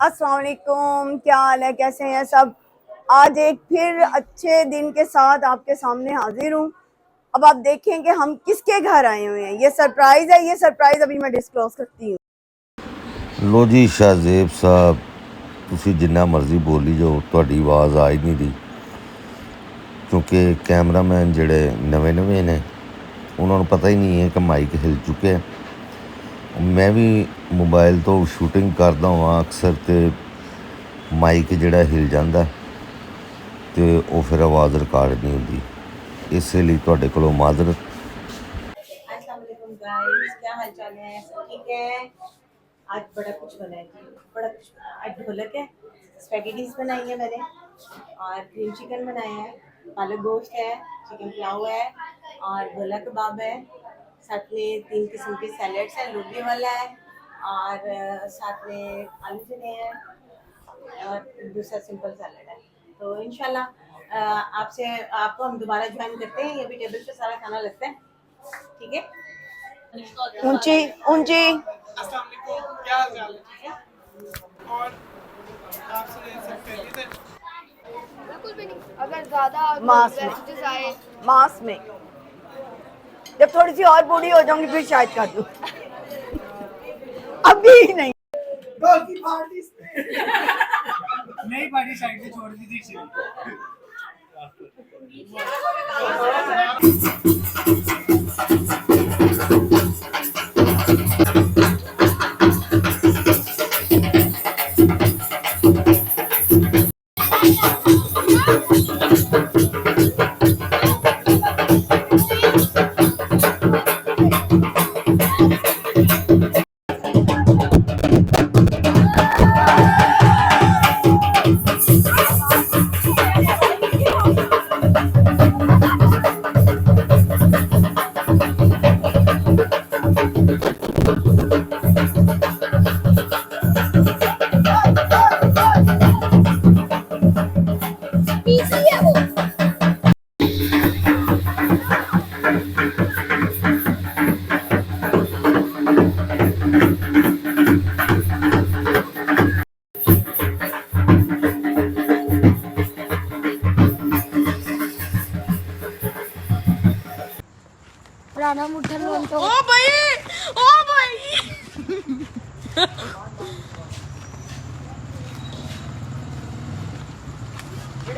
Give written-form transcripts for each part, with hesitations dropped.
अस्सलाम वालेकुम, क्या हाल है, कैसे हैं सब। आज एक फिर अच्छे दिन के साथ आपके सामने हाजिर हूँ। अब आप देखें कि हम किसके घर आए हुए हैं। ये सरप्राइज है, ये सरप्राइज अभी मैं डिस्क्लोज करती हूँ। लो जी शाहजेब साहब, तुसी जिन्ना मर्जी बोली जाओ, तुहाडी आवाज़ आ ही नहीं रही क्योंकि कैमरामैन जिहड़े नवे नवे ने उन्होंने पता ही नहीं है कि माइक हिल चुके हैं। मैं भी मोबाइल तो शूटिंग करता हुआ अक्सर तो माइक जिहड़ा हिल जाता तो वो फिर आवाज़ रिकॉर्ड नहीं होती, इसलिए तुहाडे कोलों माजरत। अस्सलाम वालेकुम गाइस, क्या हाल चाल है? सब ठीक है? आज बड़ा कुछ बना है जी, बड़ा कुछ आज ढोलक है, स्पैगेटीज बनाई है मैंने और ग्रीन चिकन बनाया है, पालक गोश्त है, चिकन पुलाव है और गोला कबाब है। साथ में 3 किस्म के सैलड्स हैं, लोबी वाला है और साथ में आलू चने हैं और दूसरा सिंपल सैलड है। तो इंशाल्लाह आपसे आपको हम दोबारा ज्वाइन करते हैं। ये भी टेबल पे सारा खाना लगता है, ठीक है? ऊंची ऊंची। अस्सलाम वालेकुम, क्या हाल चाल है? ठीक है। और आपसे सब खैरियत है? बिल्कुल भी नहीं। अगर ज्यादा मास में मैसेजेस आए मास में जब थोड़ी सी और बूढ़ी हो जाऊंगी फिर शायद कर दूँ, अभी नहीं। बाकी पार्टी नहीं, पार्टी साइड में छोड़ दीजिए। राणा मुठन म्हणतो ओ भाई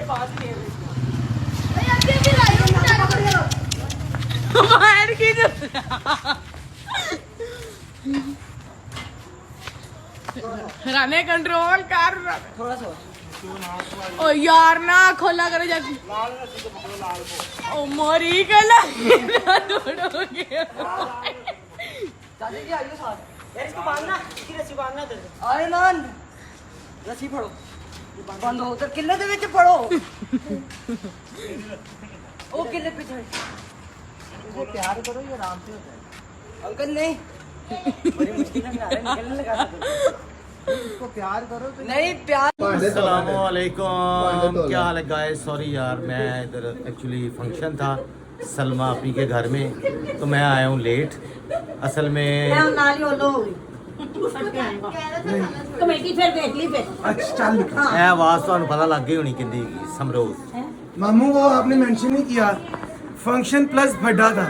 बाहर की राने कंट्रोल कर थोड़ा सा। ओ यार ना खोला करो जाके। ओ मोरी कला तोड़ोगे। दादी जी आइए साथ। यार इसको बांधना, इसकी रस्सी बांधना उधर से। आए मान रस्सी फड़ो, बंद हो उधर किले दे विच फड़ो। ओ किले पे चढ़। इसे प्यार करो, ये आराम से होता है। अंकल नहीं, बड़ी मुश्किल में आ रहा है, निकलने लगा था। इसको प्यार करो तो नहीं प्यार। अस्सलामुअलैकुम, क्या हाल है गाइस। सॉरी यार, मैं इधर एक्चुअली फंक्शन था सलमा आपी के घर में, तो मैं आया हूँ लेट। असल में कमेटी फिर देख ली फिर। अच्छा चल निकल। ए आवाज़ तो पता लग गई होनी किंदी समरोज। मामू वो आपने मेंशन नहीं किया, फंक्शन प्लस बड्डा था।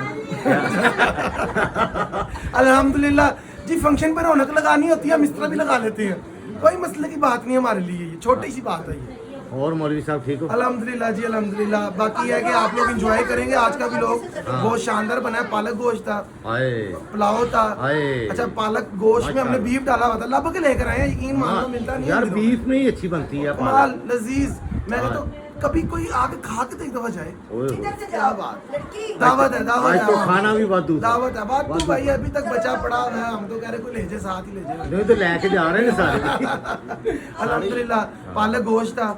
अल्हम्दुलिल्लाह जी, फंक्शन पर रौनक लगानी होती है, हम इस तरह भी लगा लेते हैं, कोई मसले की बात नहीं हमारे लिए, ये छोटी सी बात है ये। और मौलवी साहब ठीक हो? अल्हम्दुलिल्लाह जी अल्हम्दुलिल्लाह। बाकी है कि आप लोग एंजॉय करेंगे आज का भी लोग। बहुत शानदार बना है, पालक गोश्त था, आए पुलाव था। आए अच्छा पालक गोश्त में हमने बीफ डाला हुआ था, लब के लेकर आए हैं, यकीन मान लो मिलता नहीं है यार, हम लोगों बीफ में ही अच्छी बनती है को। कमाल लजीज। मैंने तो कभी कोई आके खा के एक दफा जाए, क्या बात। दावत है, दावत आज तो है, खाना भी वादू था। दावत है। बात तू भाई अभी तक बचा पड़ा है, हम तो कह रहे कोई ले जाए, साथ ही ले जाए। नहीं तो लेके जा रहे हैं सारे। अल्हम्दुलिल्लाह पालक गोश्त था,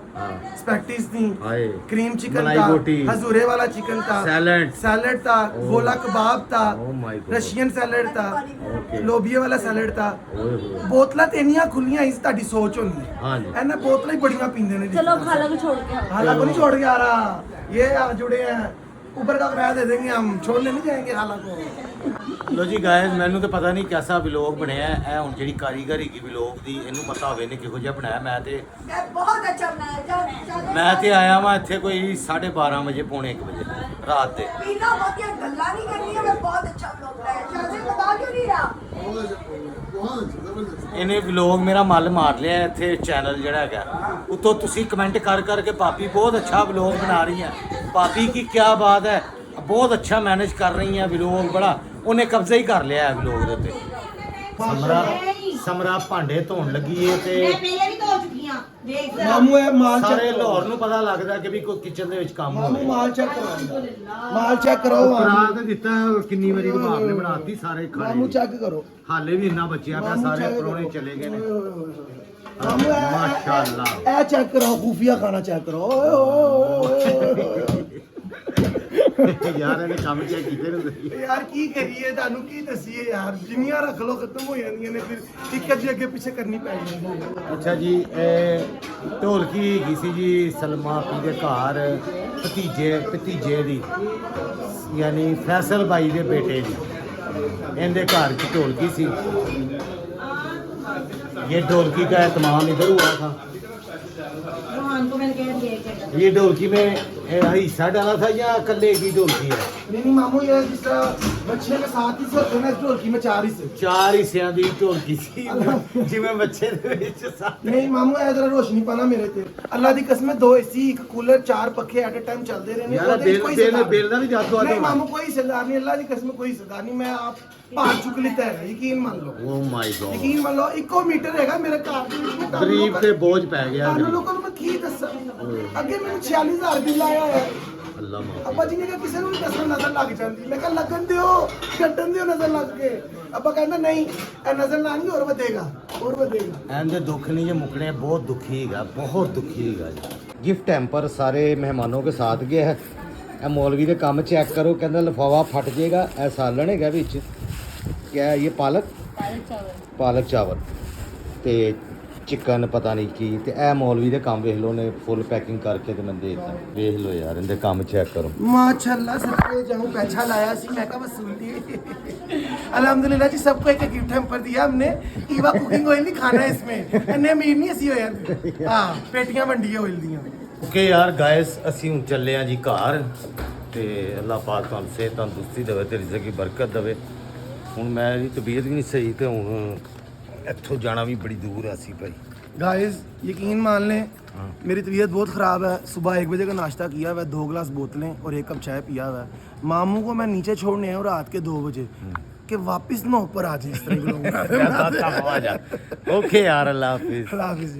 स्पैगेटीज थी, आए क्रीम चिकन मलाई था, बोटी, हजूरे वाला चिकन था, सैलड सैलड था, गोला कबाब था, Oh my God. Russian salad था, Okay. लोबिये वाला सैलड था। ओए होए। बोतलां तो इन्नियां खुलियां इस ਤੁਹਾਡੀ सोच होनी है। हाँ जी। ऐना बोतलां ही बड़ियां पींदे ने। चलो खाला को छोड़ के आओ। हालांकि नहीं छोड़ के आ रहा, ये आ जुड़े हैं ऊपर का किराया दे देंगे हम, छोड़ने नहीं जाएंगे खाला को। ਲੋ ਜੀ ਗਾਇਸ ਮੈਨੂੰ ਤਾਂ ਪਤਾ ਨਹੀਂ ਕਿਹਦਾ ਵਲੌਗ ਬਣਿਆ ਇਹ ਹੁਣ ਜਿਹੜੀ ਕਾਰੀਗਰ ਹੈਗੀ ਵਲੌਗ ਦੀ ਇਹਨੂੰ ਪਤਾ ਹੋਵੇ ਨੇ ਕਿਹੋ ਜਿਹਾ ਬਣਾਇਆ। बहुत अच्छा बनाया। ਮੈਂ ਤੇ ਆਇਆ ਵਾਂ ਇੱਥੇ ਕੋਈ 12:30 ਵਜੇ ਪੌਣੇ 1 ਵਜੇ ਰਾਤ ਦੇ। पीना बहुत है, गल्ला नहीं करनी है, मैं बहुत अच्छा ब्लॉग बनाया। शाजिब बता क्यों नहीं रहा? ਇਹਨੇ ਵਲੌਗ ਮੇਰਾ ਮੱਲ ਮਾਰ ਲਿਆ ਇੱਥੇ ਚੈਨਲ ਜਿਹੜਾ ਹੈਗਾ ਉੱਤੋਂ ਤੁਸੀਂ ਕਮੈਂਟ ਕਰ ਕਰਕੇ ਭਾਬੀ ਬਹੁਤ ਅੱਛਾ ਵਲੌਗ ਬਣਾ ਰਹੀ ਹੈ, ਭਾਬੀ ਕੀ ਕੀ ਬਾਤ ਹੈ, ਬਹੁਤ ਅੱਛਾ ਮੈਨੇਜ ਕਰ ਰਹੀ ਹੈ ਵਲੌਗ, ਬੜਾ ਉਹਨੇ ਕਬਜ਼ਾ ਹੀ ਕਰ ਲਿਆ ਹੈ ਵਲੌਗ ਦੇ ਉੱਤੇ। ਸਮਰਾ ਭਾਂਡੇ ਧੋਣ ਲੱਗੀ ਏ ਤੇ ਪਹਿਲੇ ਵੀ ਧੋ ਚੁੱਕੀਆਂ ਦੇਖ ਜ਼ਰਾ। मामू है माल ਸਾਰੇ चेक ਲਾਹੌਰ ਨੂੰ ਪਤਾ ਲੱਗਦਾ ਕਿ ਵੀ ਕੋਈ ਕਿਚਨ ਦੇ ਵਿੱਚ ਕੰਮ ਹੋ मामू ਰਿਹਾ। माल चेक करो, माल चेक करो ਕਰਾ ਤੇ ਦਿੱਤਾ ਕਿੰਨੀ ਵਾਰੀ ਰਬਾਬ ਨੇ ਬਣਾਤੀ ਸਾਰੇ मामू ਖਾਣੇ चेक करो। ਹਾਲੇ ਵੀ ਇੰਨਾ ਬਚਿਆ ਪਿਆ, ਸਾਰੇ ਪਰੋਣੇ ਚਲੇ ਗਏ ਨੇ। मामू माशाल्लाह। ए चेक करो, खुफिया खाना चेक करो। ओए ओए ओए। ਯਾਰ ਇਹਨੇ ਕੰਮ ਚੈੱਕ ਕੀਤੇ ਨੇ। ਯਾਰ ਕੀ ਕਰੀਏ, ਤੁਹਾਨੂੰ ਕੀ ਦਸੀਏ ਯਾਰ, ਜਿੰਨੀਆਂ ਰੱਖ ਲੋ ਖਤਮ ਹੋ ਜਾਂਦੀਆਂ ਨੇ, ਫਿਰ ਇੱਕ ਅੱਧੀ ਅੱਗੇ ਪਿੱਛੇ ਕਰਨੀ ਪੈ ਜਾਂਦੀ ਹੈ। ਅੱਛਾ ਜੀ, ਇਹ ਢੋਲਕੀ ਹੈਗੀ ਸੀ ਜੀ ਸਲਮਾ ਆਪੀ ਦੇ ਘਰ ਭਤੀਜੇ ਦੀ, ਯਾਨੀ ਫੈਸਲ ਬਾਈ ਦੇ ਬੇਟੇ ਦੀ, ਇਹਦੇ ਘਰ ਚ ਢੋਲਕੀ ਸੀ। ये ढोलकी का एहतमाम इधर हुआ था। रोहन को मैंने कह दिया ये ढोलकी में हिस्सा डाला था या कल्ले की ढोलकी है? नहीं मामू, ये जिस तरह बच्चे के साथ ही से होते हैं ना, इस ढोलकी में 4 हिस्से। 4 हिस्सिਆਂ ਦੀ ਢੋਲਕੀ ਸੀ ਜਿਵੇਂ ਬੱਚੇ ਦੇ ਵਿੱਚ ਸਾਥ। नहीं मामू, ए जरा रोशनी पाना मेरे ते, अल्लाह दी कसम, 2 एसी, 1 कूलर, 4 पखे एट ए टाइम चलते रहने। यार बेल ਦਾ ਵੀ ਜਾਦੂ नहीं मामू, कोई हिस्सेदार नहीं, अल्लाह दी कसम कोई हिस्सेदार नहीं। मैं आप भार चुक लेता है, यकीन मान लो, ਓ ਮਾਈ ਗॉड, यकीन मान लो। 1 मीटर हैगा मेरे घर ਦੇ ਵਿੱਚ। ਗਰੀਬ ਤੇ ਬੋਝ ਪੈ ਗਿਆ। ਤੁਹਾਨੂੰ ਲੋਕਾਂ ਨੂੰ ਮੈਂ ਕੀ ਦੱਸਾਂ, ਅੱਗੇ ਮੈਨੂੰ 46000 ਬਿੱਲ ਆਇਆ ਹੈ। ਅੱਲਾ ਮਾਫ। ਅੱਬਾ ਜੀ ਨੇ ਕਿਹਾ ਕਿਸੇ ਨੂੰ ਨਹੀਂ ਦੱਸਣਾ, ਨਜ਼ਰ ਲੱਗ ਜਾਂਦੀ। ਮੈਂ ਕਿਹਾ ਲੱਗਣ ਦਿਓ, ਕੱਟਣ ਦਿਓ ਨਜ਼ਰ ਲੱਗ ਕੇ। ਅੱਬਾ ਕਹਿੰਦਾ ਨਹੀਂ, ਇਹ ਨਜ਼ਰ ਲਾਣੀ ਹੋਰ ਵਧੇਗਾ, ਹੋਰ ਵਧੇਗਾ। ਐਂਦੇ ਦੁੱਖ ਨਹੀਂ ਜੇ ਮੁਕਣੇ, ਬਹੁਤ ਦੁਖੀ ਹੈਗਾ, ਬਹੁਤ ਦੁਖੀ ਹੈਗਾ ਜੀ। ਗਿਫਟ हैम्पर सारे मेहमानों के साथ गया है। ਇਹ ਮੌਲਵੀ ਦੇ ਕੰਮ ਚੈੱਕ ਕਰੋ, ਕਹਿੰਦਾ ਲਿਫਾਫਾ ਫਟ ਜਾਏਗਾ। ਇਹ ਸਾਲਣ ਹੈਗਾ ਵਿੱਚ, क्या है ये पालक चावल ਤੇ ਚਿਕਨ ਪਤਾ ਨਹੀਂ ਕੀ, ਤੇ ਇਹ ਮੌਲਵੀ ਦੇ ਕੰਮ ਵੇਖ ਲਓ ਨੇ ਫੁੱਲ ਪੈਕਿੰਗ ਕਰਕੇ ਤੇ ਮੈਂ ਦੇ ਦਿੱਤਾ। ਵੇਖ ਲਓ ਯਾਰ ਇਹਦੇ ਕੰਮ ਚੈੱਕ ਕਰੋ। माशाल्लाह, सबके जाऊं पैसा लाया सी, मैं कहा वसूल ली। अल्हम्दुलिल्लाह जी, सबको एक गिफ्ट हैम्पर दिया हमने। ईवा कुकिंग ऑयल नहीं खाना है इसमें, इन्ने अमीर नहीं ਅਸੀਂ ਹੋਏ। हां, पेटियां वंडी ऑयल ਦੀਆਂ। ਓਕੇ ਯਾਰ ਗਾਇਸ, ਅਸੀਂ ਹੁਣ ਚੱਲੇ ਆ ਜੀ ਘਰ, ਤੇ ਅੱਲਾਹ ਪਾਕ ਤੁਹਾਨੂੰ ਸਿਹਤ ਤੰਦਰੁਸਤੀ ਦੇਵੇ ਤੇ ਰਿਜ਼ਕ ਦੀ ਬਰਕਤ ਦੇਵੇ। ਹੁਣ ਮੇਰੀ ਤਬੀਅਤ ਵੀ ਨਹੀਂ ਸਹੀ, ਤੇ ਹੁਣ ਇੱਥੋਂ ਜਾਣਾ ਵੀ ਬੜੀ ਦੂਰ ਹੈ ਸੀ भाई। गाइस यकीन मान लें, मेरी तबीयत बहुत ख़राब है। सुबह 1 बजे का नाश्ता किया हुआ है, 2 गिलास बोतलें और 1 कप चाय पिया हुआ है। मामू को मैं नीचे छोड़ने आया हूँ रात के 2 बजे कि वापस ना ऊपर आ जाए इस तरह के लोग। ओके यार, अल्लाह हाफिज़। अल्लाह हाफिज़।